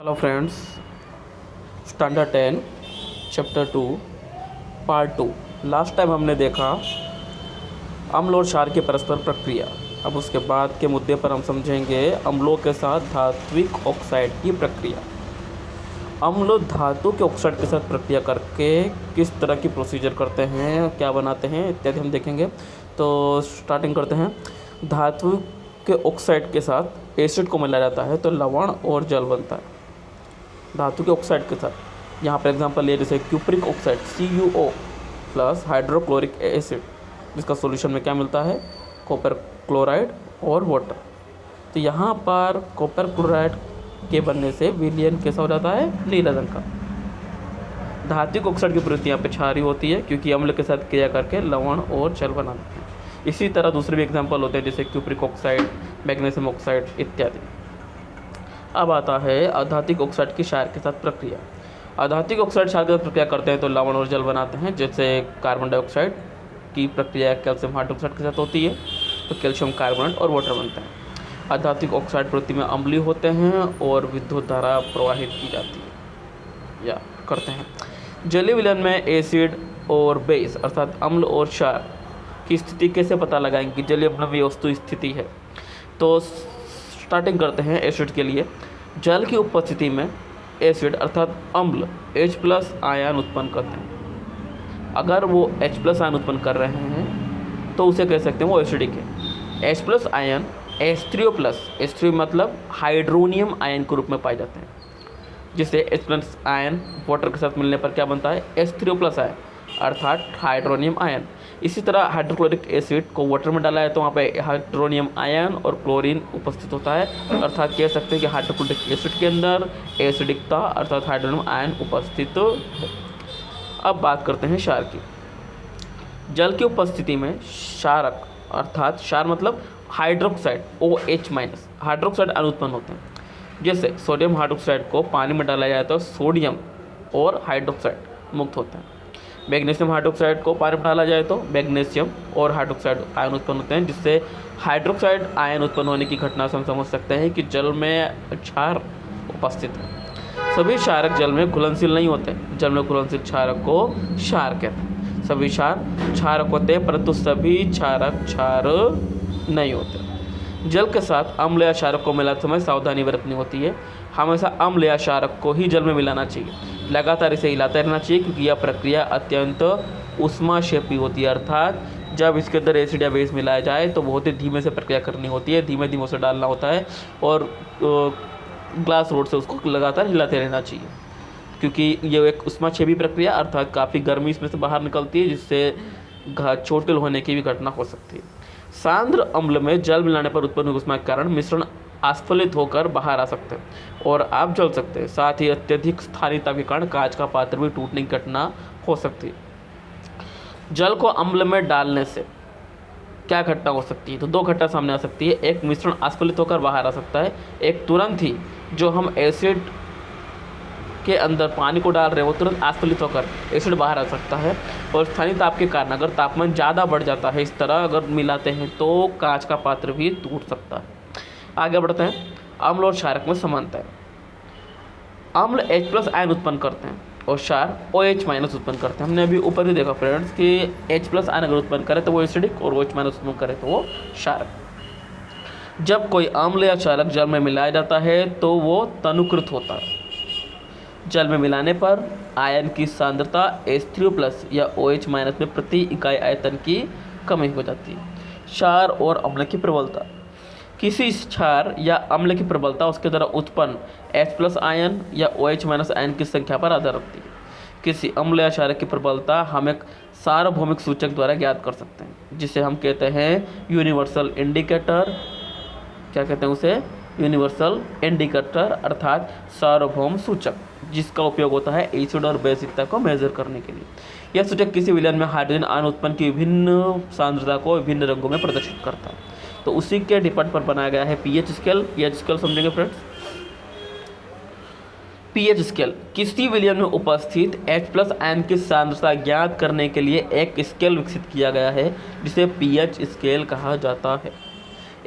Hello friends, standard 10 chapter 2 part 2। Last time हमने देखा अम्ल और क्षार की परस्पर प्रक्रिया। अब उसके बाद के मुद्दे पर हम समझेंगे अम्लों के साथ धात्विक ऑक्साइड की प्रक्रिया। अम्ल धातु के ऑक्साइड के साथ प्रक्रिया करके किस तरह की प्रोसीजर करते हैं, क्या बनाते हैं इत्यादि हम देखेंगे। तो स्टार्टिंग करते हैं। धातु के ऑक्साइड के साथ एसिड को मिलाया जाता है तो लवण और जल बनता है। धातु के ऑक्साइड के साथ यहाँ पर एग्जांपल लिए जैसे cupric oxide CuO plus hydrochloric acid, जिसका सॉल्यूशन में क्या मिलता है, कॉपर क्लोराइड और वाटर। तो यहाँ पर कॉपर क्लोराइड के बनने से विलयन कैसा हो जाता है, नीला रंग का। धातु के ऑक्साइड की प्रवृत्ति यहाँ पे क्षारीय होती है क्योंकि अम्ल के साथ क्रिया करके लवण और जल बनाते हैं। इसी तरह दूसरे भी एग्जाम्पल होते हैं जैसे क्यूप्रिक ऑक्साइड, मैग्नीशियम ऑक्साइड इत्यादि। अब आता है अधात्विक ऑक्साइड की क्षार के साथ प्रक्रिया। अधात्विक ऑक्साइड क्षार के साथ प्रक्रिया करते हैं तो लवण और जल बनाते हैं। जैसे कार्बन डाइऑक्साइड की प्रक्रिया कैल्शियम हाइड्रोक्साइड के साथ होती है तो कैल्शियम कार्बोनेट और वाटर बनता है। अधात्विक ऑक्साइड प्रवृत्ति में अम्लीय होते हैं और विद्युत धारा प्रवाहित की जाती है या करते हैं। जलीय विलयन में एसिड और बेस अर्थात अम्ल और क्षार की स्थिति कैसे पता लगाएंगे, जलीय अम्लमीय वस्तु स्थिति है। तो स्टार्टिंग करते हैं एसिड के लिए। जल की उपस्थिति में एसिड अर्थात अम्ल H+ आयन उत्पन्न करते हैं। अगर वो H+ आयन उत्पन्न कर रहे हैं तो उसे कह सकते हैं वो एसिडिक है। H+ आयन H3O+ मतलब हाइड्रोनियम आयन के रूप में पाए जाते हैं, जिससे H+ आयन वाटर के साथ मिलने पर क्या बनता है, H3O+ आयन अर्थात हाइड्रोनियम आयन। इसी तरह हाइड्रोक्लोरिक एसिड को वाटर में डाला है तो वहाँ पे हाइड्रोनियम आयन और क्लोरीन उपस्थित होता है, अर्थात कह सकते हैं कि हाइड्रोक्लोरिक एसिड के अंदर एसिडिकता अर्थात हाइड्रोनियम आयन उपस्थित है। अब बात करते हैं क्षार की। जल की उपस्थिति में क्षारक अर्थात क्षार मतलब हाइड्रोक्साइड OH- हाइड्रोक्साइड अणु उत्पन्न होते हैं। जैसे सोडियम हाइड्रोक्साइड को पानी में डाला जाए तो सोडियम और हाइड्रोक्साइड मुक्त होते हैं। मैग्नीशियम हाइड्रोक्साइड को पानी में डाला जाए तो मैग्नीशियम और हाइड्रोक्साइड आयन उत्पन्न होते हैं, जिससे हाइड्रोक्साइड आयन उत्पन्न होने की घटना से हम समझ सकते हैं कि जल में क्षार उपस्थित है। सभी क्षारक जल में घुलनशील नहीं होते। जल में घुलनशील क्षारक को क्षार कहते हैं। सभी क्षार क्षारक होते हैं परंतु सभी क्षारक क्षार नहीं होते। जल के साथ अम्ल या क्षारक को मिलाते समय सावधानी बरतनी होती है। हमेशा अम्ल या क्षारक को ही जल में मिलाना चाहिए। लगातार इसे हिलाते रहना चाहिए क्योंकि यह प्रक्रिया अत्यंत उष्माक्षेपी होती है, अर्थात जब इसके अंदर एसिड या बेस मिलाया जाए तो बहुत ही धीमे से प्रक्रिया करनी होती है, धीमे धीमे उसे डालना होता है और ग्लास रोड से उसको लगातार हिलाते रहना चाहिए, क्योंकि ये एक उष्माक्षेपी प्रक्रिया अर्थात काफ़ी गर्मी इसमें से बाहर निकलती है, जिससे चोटिल होने की भी घटना हो सकती है। सांद्र अम्ल में जल मिलाने पर उत्पन्न ऊष्मा के कारण मिश्रण आस्फलित होकर बाहर आ सकते हैं और आप जल सकते हैं। साथ ही अत्यधिक स्थानीयता के कारण कांच का पात्र भी टूटने की घटना हो सकती है। जल को अम्ल में डालने से क्या घटना हो सकती है, तो दो घटना सामने आ सकती है। एक, मिश्रण आस्फलित होकर बाहर आ सकता है। एक, तुरंत ही जो हम एसिड के अंदर पानी को डाल रहे हैं वो तुरंत आस्फलित होकर एसिड बाहर आ सकता है। और स्थानीय ताप के कारण अगर तापमान ज़्यादा बढ़ जाता है, इस तरह अगर मिलाते हैं तो कांच का पात्र भी टूट सकता है। आगे बढ़ते हैं। अम्ल और क्षारक में समानता है। अम्ल H+ आयन उत्पन्न करते हैं और क्षार OH- उत्पन्न करते हैं। हमने अभी ऊपर ही देखा फ्रेंड्स कि H+ आयन अगर उत्पन्न करे तो वो एसिडिक और OH- उत्पन्न करे तो वो क्षारक। जब कोई अम्ल या क्षारक जल में मिलाया जाता है तो वो तनुकृत होता है। जल में मिलाने पर आयन की सांद्रता H3O+ या OH- में प्रति इकाई आयतन की कमी हो जाती है। क्षार और अम्ल की प्रबलता। किसी क्षार या अम्ल की प्रबलता उसके द्वारा उत्पन्न H+ आयन या OH- आयन की संख्या पर आधार रखती है। किसी अम्ल या क्षारक की प्रबलता हम एक सार्वभौमिक सूचक द्वारा ज्ञात कर सकते हैं, जिसे हम कहते हैं यूनिवर्सल इंडिकेटर। क्या कहते हैं उसे, यूनिवर्सल इंडिकेटर अर्थात सार्वभौम सूचक, जिसका उपयोग होता है एसिड और बेसिकता को मेजर करने के लिए। यह सूचक किसी विलयन में हाइड्रोजन आयन उत्पन्न की विभिन्न सांद्रता को विभिन्न रंगों में प्रदर्शित करता है। तो उसी के डिपेंड पर बनाया गया है पीएच स्केल। पीएच स्केल समझेंगे फ्रेंड्स। पीएच स्केल किसी विलयन में उपस्थित H+ आयन की सांद्रता ज्ञात करने के लिए एक स्केल विकसित किया गया है, जिसे पीएच स्केल कहा जाता है।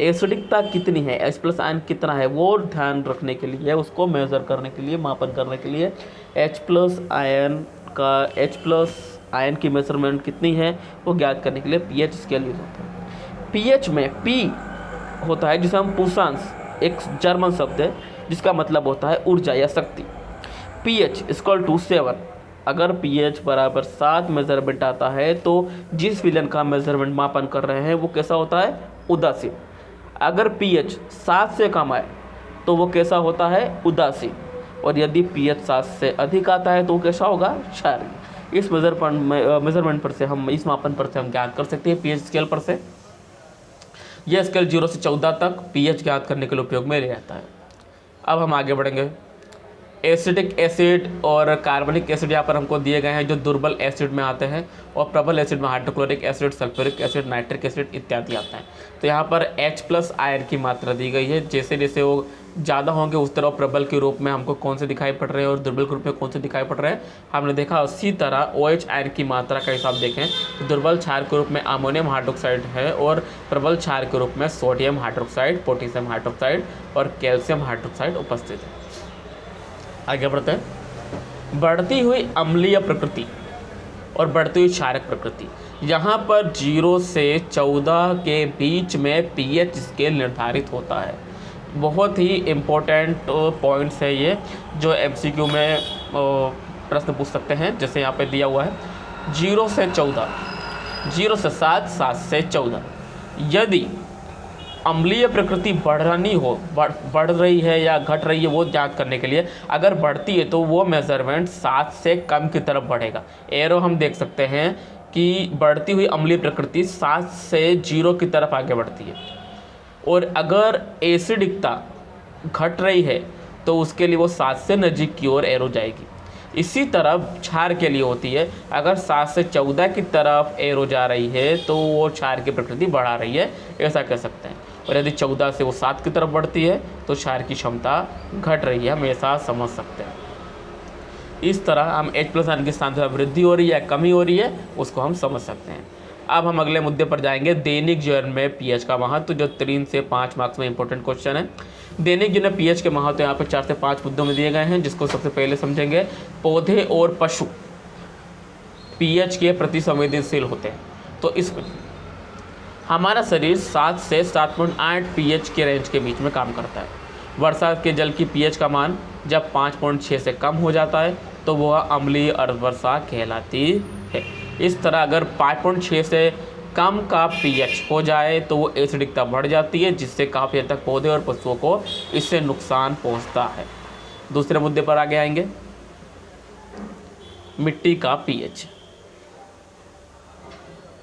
एसिडिकता कितनी है, H प्लस आयन कितना है, वो ध्यान रखने के लिए, उसको मेज़र करने के लिए, मापन करने के लिए H प्लस आयन की मेजरमेंट कितनी है वो ज्ञात करने के लिए pH स्केल यूज होता है। pH में P होता है जिसे हम पुरुषांश, एक जर्मन शब्द है जिसका मतलब होता है ऊर्जा या शक्ति। pH इक्वल टू 7, अगर pH बराबर 7 मेजरमेंट आता है तो जिस विलयन का मेजरमेंट मापन कर रहे हैं वो कैसा होता है, उदासीन। अगर pH 7 से कम आए तो वो कैसा होता है, उदासीन। और यदि pH 7 से अधिक आता है तो वो कैसा होगा, क्षारीय। इस मेजरमेंट पर से हम, इस मापन पर से हम ज्ञात कर सकते हैं pH स्केल पर से। यह स्केल 0 से 14 तक pH ज्ञात करने के लिए उपयोग में लिया जाता है। अब हम आगे बढ़ेंगे। एसिडिक एसिड और कार्बनिक एसिड यहाँ पर हमको दिए गए हैं जो दुर्बल एसिड में आते हैं, और प्रबल एसिड में hydrochloric acid, sulphuric acid, nitric acid इत्यादि आता है। तो यहाँ पर H प्लस आयन की मात्रा दी गई है, जैसे जैसे वो ज़्यादा होंगे उस तरह प्रबल के रूप में हमको कौन से दिखाई पड़ रहे हैं और दुर्बल के रूप में कौन से दिखाई पड़ रहे हैं हमने देखा। उसी तरह OH आयन की मात्रा का हिसाब देखें तो दुर्बल क्षार के रूप में अमोनियम हाइड्रोक्साइड है, और प्रबल क्षार के रूप में सोडियम हाइड्रोक्साइड, पोटेशियम हाइड्रोक्साइड और कैल्शियम हाइड्रोक्साइड उपस्थित है। आगे बढ़ते हैं। बढ़ती हुई अम्लीय प्रकृति और बढ़ती हुई क्षारक प्रकृति, यहाँ पर 0 से 14 के बीच में pH स्केल निर्धारित होता है। बहुत ही इम्पोर्टेंट पॉइंट्स है ये, जो MCQ में प्रश्न पूछ सकते हैं। जैसे यहाँ पे दिया हुआ है 0 से 14, 0 से 7, 7 से 14। यदि अम्लीय प्रकृति बढ़ रही है या घट रही है वो ज्ञात करने के लिए, अगर बढ़ती है तो वो मेजरमेंट 7 से कम की तरफ बढ़ेगा। एरो हम देख सकते हैं कि बढ़ती हुई अम्लीय प्रकृति 7 से 0 की तरफ आगे बढ़ती है, और अगर एसिडिकता घट रही है तो उसके लिए वो 7 से नज़दीक की ओर एरो जाएगी। इसी तरह क्षार के लिए होती है, अगर 7 से 14 की तरफ एरो जा रही है तो वो क्षार की प्रकृति बढ़ा रही है, ऐसा कह सकते हैं। और यदि 14 से वो 7 की तरफ बढ़ती है तो क्षार की क्षमता घट रही है, हम ऐसा समझ सकते हैं। इस तरह हम H प्लस आयन की सांद्रता वृद्धि हो रही है या कमी हो रही है उसको हम समझ सकते हैं। अब हम अगले मुद्दे पर जाएंगे, दैनिक जीवन में pH का महत्व, जो 3 से 5 मार्क्स में इंपॉर्टेंट क्वेश्चन है। दैनिक जीवन में pH के महत्व यहाँ पर 4 से 5 मुद्दों में दिए गए हैं, जिसको सबसे पहले समझेंगे। पौधे और पशु pH के प्रति संवेदनशील होते हैं, तो इसमें हमारा शरीर 7 से 7.8 pH के रेंज के बीच में काम करता है। वर्षा के जल की pH का मान जब 5.6 से कम हो जाता है तो वह अम्लीय अर्धवर्षा कहलाती है। इस तरह अगर 5.6 से कम का pH हो जाए तो वो एसिडिकता बढ़ जाती है, जिससे काफ़ी हद तक पौधे और पशुओं को इससे नुकसान पहुंचता है। दूसरे मुद्दे पर आगे आएंगे, मिट्टी का pH।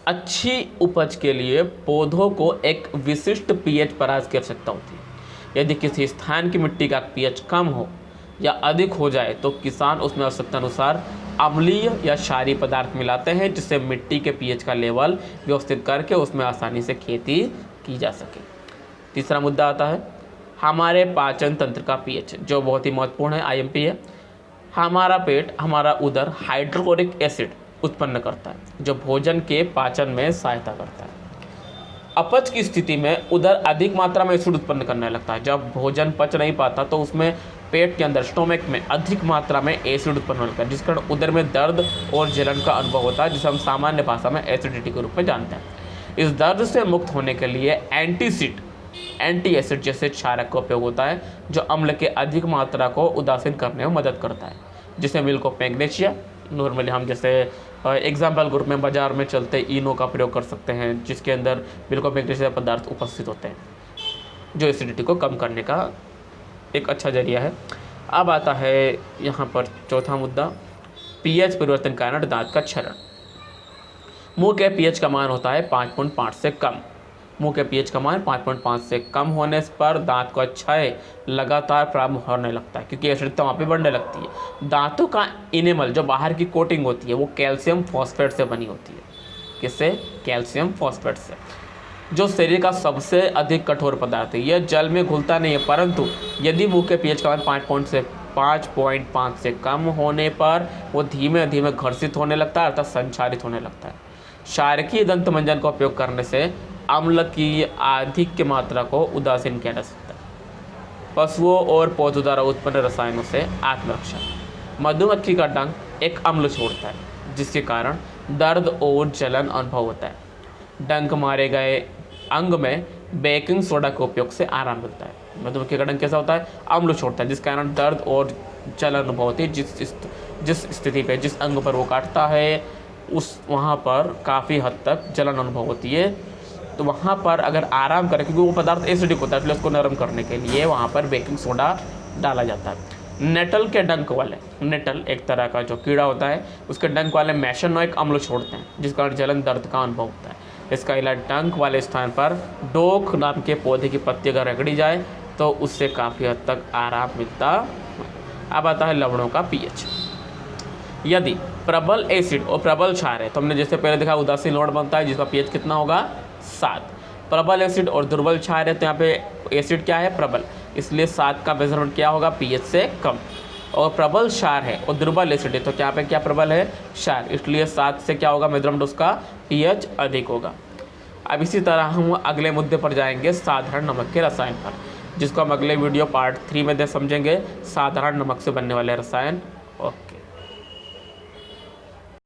अच्छी उपज के लिए पौधों को एक विशिष्ट pH पर की आवश्यकता होती है। यदि किसी स्थान की मिट्टी का pH कम हो या अधिक हो जाए तो किसान उसमें आवश्यकता अनुसार अम्लीय या क्षारीय पदार्थ मिलाते हैं, जिससे मिट्टी के pH का लेवल व्यवस्थित करके उसमें आसानी से खेती की जा सके। तीसरा मुद्दा आता है हमारे पाचन तंत्र का pH, जो बहुत ही महत्वपूर्ण है, IMP है। हमारा पेट, हमारा उदर हाइड्रोक्लोरिक एसिड उत्पन्न करता है, जो भोजन के पाचन में सहायता करता है। अपच की स्थिति में उदर अधिक मात्रा में एसिड उत्पन्न करने लगता है। जब भोजन पच नहीं पाता तो उसमें पेट के अंदर, स्टोमक में अधिक मात्रा में एसिड उत्पन्न होने लगता है, जिस कारण उदर में दर्द और जलन का अनुभव होता है, जिसे हम सामान्य भाषा में एसिडिटी के रूप में जानते हैं। इस दर्द से मुक्त होने के लिए एंटी एसिड जैसे क्षारक का उपयोग होता है, जो अम्ल के अधिक मात्रा को उदासीन करने में मदद करता है, जिसे मिल्क ऑफ मैग्नीशिया, नॉर्मली हम जैसे एग्जाम्पल ग्रुप में बाजार में चलते इनो का प्रयोग कर सकते हैं, जिसके अंदर मिल्क ऑफ मैग्नीशिया पदार्थ उपस्थित होते हैं, जो एसिडिटी को कम करने का एक अच्छा जरिया है। अब आता है यहाँ पर चौथा मुद्दा, pH परिवर्तन के कारण दांत का क्षरण। मुंह के pH का मान होता है 5.5 से कम। मुंह के pH का मान 5.5 से कम होने पर दांत का क्षय लगातार प्रारंभ होने लगता है, क्योंकि एसिडिकता वहाँ पे बढ़ने लगती है। दांतों का इनेमल, जो बाहर की कोटिंग होती है, वो कैल्शियम फॉस्फेट से बनी होती है। किससे? कैल्शियम फॉस्फेट से, जो शरीर का सबसे अधिक कठोर पदार्थ है। यह जल में घुलता नहीं है, परंतु यदि मुंह के pH का मान 5.5 से कम होने पर वो धीमे धीमे घर्षित होने लगता है, अर्थात संक्षारित होने लगता है। क्षारकीय दंत मंजन का उपयोग करने से अम्ल की अधिक की मात्रा को उदासीन किया जा सकता है। पशुओं और पौधों द्वारा उत्पन्न रसायनों से आत्मरक्षा। मधुमक्खी का डंक एक अम्ल छोड़ता है जिसके कारण दर्द और जलन अनुभव होता है। डंक मारे गए अंग में बेकिंग सोडा के उपयोग से आराम मिलता है। मधुमक्खी का डंक कैसा होता है? अम्ल छोड़ता है जिस कारण दर्द और जलन अनुभव होती है। जिस स्थिति पे, जिस अंग पर वो काटता है उस वहाँ पर काफ़ी हद तक जलन अनुभव होती है। तो वहाँ पर अगर आराम करें, क्योंकि वो पदार्थ एसिडिक होता है इसलिए उसको नरम करने के लिए वहाँ पर बेकिंग सोडा डाला जाता है। नेटल के डंक वाले, नेटल एक तरह का जो कीड़ा होता है, उसके डंक वाले मैशेनोइक अम्ल छोड़ते हैं जिस कारण जलन दर्द का अनुभव होता है। इसका इलाज डंक वाले स्थान पर डोक नाम के पौधे की पत्ती अगर रगड़ी जाए तो उससे काफ़ी हद तक आराम मिलता। अब आता है लवणों का पीएच। यदि प्रबल एसिड और प्रबल क्षार है तो हमने जैसे पहले देखा उदासीन लवण बनता है जिसका पीएच कितना होगा? 7। प्रबल एसिड और दुर्बल क्षार है तो यहाँ पे एसिड क्या है? प्रबल, इसलिए 7 का मेजरमेंट क्या होगा? पीएच से कम। और प्रबल क्षार है और दुर्बल एसिड है तो यहाँ पे क्या प्रबल है? क्षार, इसलिए 7 से क्या होगा मेजरमेंट? उसका पीएच अधिक होगा। अब इसी तरह हम अगले मुद्दे पर जाएंगे, साधारण नमक के रसायन पर, जिसको हम अगले वीडियो पार्ट 3 में समझेंगे, साधारण नमक से बनने वाले रसायन। ओके।